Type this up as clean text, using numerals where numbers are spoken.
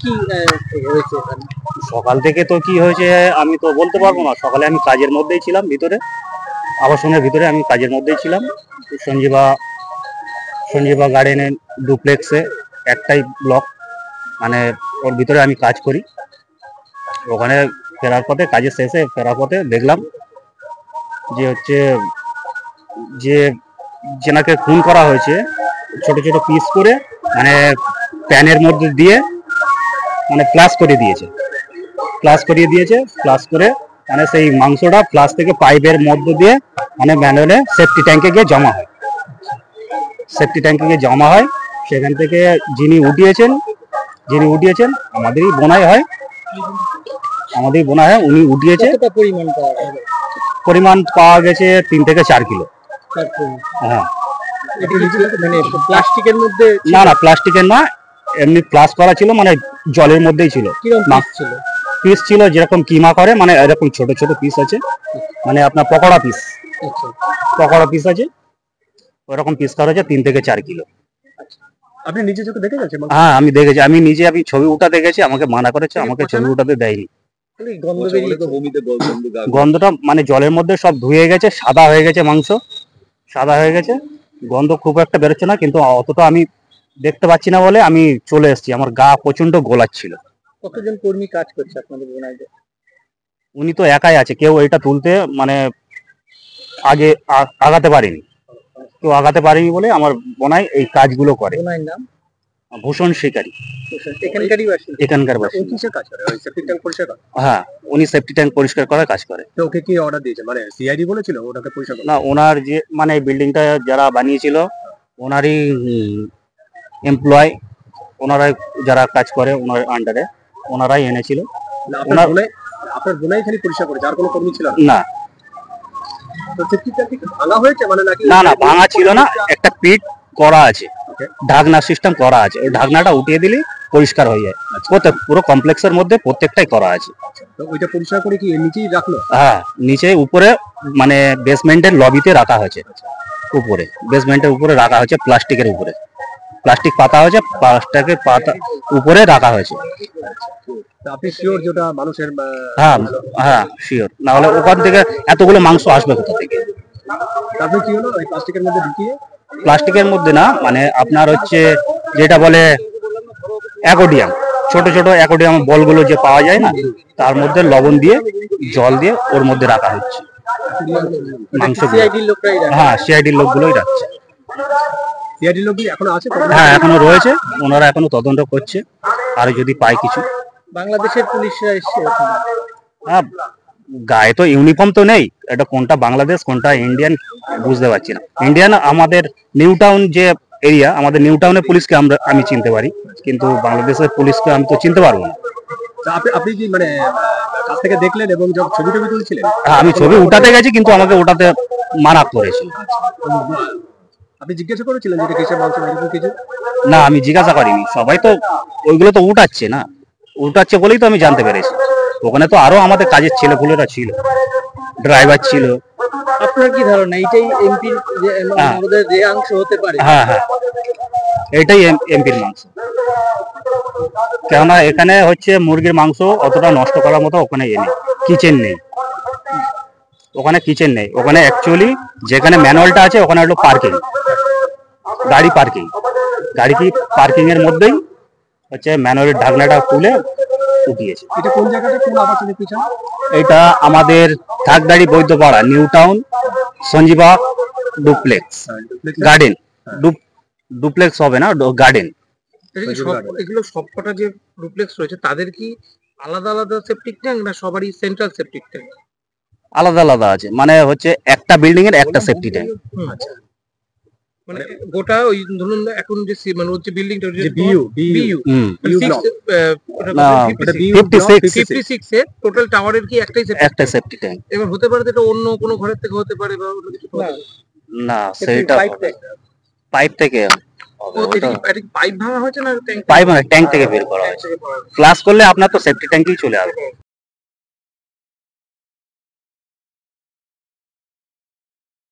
কি হয়েছে এখানে? সকাল থেকে তো কি হয়েছে আমি তো বলতে পারবো না। সকালে আমি কাজের মধ্যেই ছিলাম ভিতরে, আবাসনের ভিতরে আমি কাজের মধ্যেই ছিলাম। সঞ্জীবা সঞ্জীবা গার্ডেনের ডুপ্লেক্সে একটাই ব্লক, মানে ওর ভিতরে আমি কাজ করি। ওখানে ফেরার পথে, কাজের শেষে ফেরার পথে দেখলাম যে হচ্ছে যে যেনাকে খুন করা হয়েছে ছোট ছোট পিস করে, মানে প্যানের মধ্যে দিয়ে মানে প্লাস করিয়ে দিয়েছে। প্লাস করে মানে সেই মাংসটা প্লাস থেকে পাইপের মধ্য দিয়ে মানে ম্যানুয়ালে সেফটি ট্যাঙ্কে গিয়ে জমা হয়। সেখান থেকে যিনি উঠিয়েছেন আমাদেরই বোনাই হয়, উনি উঠিয়েছে। পরিমাণ পাওয়া গেছে 3 থেকে 4 কিলো। হ্যাঁ, প্লাস্টিকের মধ্যে? না, প্লাস্টিকের না, এমনি প্লাস করা ছিল, মানে জলের মধ্যেই ছিল। পিস ছিল যেরকম কিমা করে, মানে এরকম ছোট ছোট পিস আছে, মানে আপনার পকোড়া পিস আছে, ওরকম পিস করা হয়েছে 3 থেকে 4 কিলো। আপনি নিজে চোখে দেখে গেছেন? হ্যাঁ, আমি দেখেছি। আমি ছবি উঠাতে গেছি, আমাকে মানা করেছে, আমাকে ছবি উঠাতে দেয়নি। গন্ধটা মানে জলের মধ্যে সব ধুয়ে গেছে, সাদা হয়ে গেছে। গন্ধ খুব একটা বেরোচ্ছে না, কিন্তু অতটা আমি দেখতে পাচ্ছি না বলে আমি চলে এসেছি। আমার গা প্রচন্ড গোলাচ্ছিল। কতজন কর্মী কাজ করছে আপনাদের বোনাইতে? উনি তো একাই আছে, কেউ এটা তুলতে মানে আগে আগাতে পারেনি বলে আমার বোনাই এই কাজগুলো করে। বোনাইর নাম ভূষণ শিকারী, এখানকার বাসিন্দা। হ্যাঁ, উনি সেফটি ট্যাঙ্ক পরিষ্কার করার কাজ করে। তো ওকে কি অর্ডার দিয়েছে, মানে সিআইডি বলেছিল ওটাকে পরিষ্কার? না, ওনার যে মানে বিল্ডিংটা যারা বানিয়েছিল ওনারই এমপ্লয়, ওনারাই যারা কাজ করে ওনার আন্ডারে, ওনারাই এনেছিল। আপনার বোনাই খালি পরিষ্কার করেছে, আর কোনো কর্মী ছিল না? ভাঙা হয়েছে মানে? না, ভাঙা ছিল না, একটা পিট করা আছে, ঢাকনা সিস্টেম করা আছে। ওই ঢাকনাটা উঠিয়ে দিলে পরিষ্কার হয়ে যায়। পুরো কমপ্লেক্সের মধ্যে প্রত্যেকটাই করা আছে। ওইটা পরিষ্কার করে কি নিচেই রাখলো? হ্যাঁ, নিচে উপরে মানে বেসমেন্টের লবিতে রাখা হয়েছে। উপরে বেসমেন্টের উপরে রাখা হয়েছে, প্লাস্টিক পাতা হয়েছে, প্লাস্টিকের পাতা উপরে রাখা হয়েছে। আপনি শিওর যেটা মানুষের? হ্যাঁ শিওর, না হলে ওখান থেকে এতগুলো মাংস আসবে কোথা থেকে? তারপরে কি হলো? প্লাস্টিকের মধ্যে ঢুকিয়ে? প্লাস্টিকের মধ্যে না, মানে আপনার হচ্ছে যেটা বলে অ্যাকোডিয়াম, ছোট ছোট অ্যাকোডিয়াম বলগুলো যে পাওয়া যায় না, তার মধ্যে লবণ দিয়ে জল দিয়ে ওর মধ্যে রাখা হচ্ছে মাংস। হ্যাঁ, সিআইডির লোকগুলোই রাখছে। সিআইডি লোক এখনো আছে? হ্যাঁ, এখনো রয়েছে, ওনারা এখনো তদন্ত করছে, আর যদি পায় কিছু। বাংলাদেশের পুলিশরা এসছে? হ্যাঁ, গায়ে তো ইউনিফর্ম তো নেই, এটা কোনটা বাংলাদেশ কোনটা ইন্ডিয়ান বুঝতে পারছি না। ইন্ডিয়ান আমাদের নিউ টাউন যে এরিয়া, আমাদের নিউ টাউনের পুলিশকে আমি চিনতে পারি, কিন্তু বাংলাদেশের পুলিশকে আমি তো চিনতে পারবো না। আপনি কি মানে কাছ থেকে দেখলেন এবং যখন ছবি তুলছিলেন? হ্যাঁ, আমি ছবি উঠাতে গেছি, কিন্তু আমাকে ওটাতে মানা করেছে। আপনি জিজ্ঞাসা করেছিলেন যে কিসের মাংস কিছু? না, আমি জিজ্ঞাসা করিনি। সবাই তো ওইগুলো তো উঠাচ্ছে বলেই তো আমি জানতে পেরেছি। ওখানে তো আরো আমাদের কাজের ছেলেপুলেরা ছিল, ড্রাইভার ছিল। আপনার কি ধারণা এটাই এমপির যে অংশ হতে পারে? হ্যাঁ, এটাই এমপির মাংস। কেননা এখানে হচ্ছে মুরগির মাংস অতটা নষ্ট করার মতো ওখানে কিচেন নেই। ওখানে অ্যাকচুয়ালি যেখানে ম্যানুয়ালটা আছে ওখানে হলো গাড়ি পার্কিং এর মধ্যেই হচ্ছে ম্যানুয়ালের ঢাকনাটা তুলে উঠিয়েছে। এটা কোন জায়গাটা, কোন আবাসনের পিছনে? এটা আমাদের Thakdari Baidyapara, New Town, Sanjeeva duplex garden. Duplex হবে না, গার্ডেন। এগুলো সবকটা যে ডুপ্লেক্স রয়েছে তাদের কি আলাদা আলাদা সেপটিক ট্যাঙ্ক, না সবারই সেন্ট্রাল সেপটিক ট্যাঙ্ক? আলাদা আলাদা আছে, মানে হচ্ছে একটা বিল্ডিং এর একটা সেফটি ট্যাঙ্ক। আচ্ছা, মানে গোটা ওই ধরুন এখন যে মানে হচ্ছে বিল্ডিংটা যে বিইউ 56 এর টোটাল টাওয়ারের কি একটা সেফটি ট্যাঙ্ক? এবার হতে পারে এটা অন্য কোনো ঘরের থেকে হতে পারে, বা অন্য কিছু? না, সেটা পাইপ থেকে পাইপ ভাঙা হয়েছে, না ট্যাঙ্ক থেকে বের করা হয়েছে। ফ্লাশ করলে আপনার তো সেফটি ট্যাঙ্কেই চলে আসবে।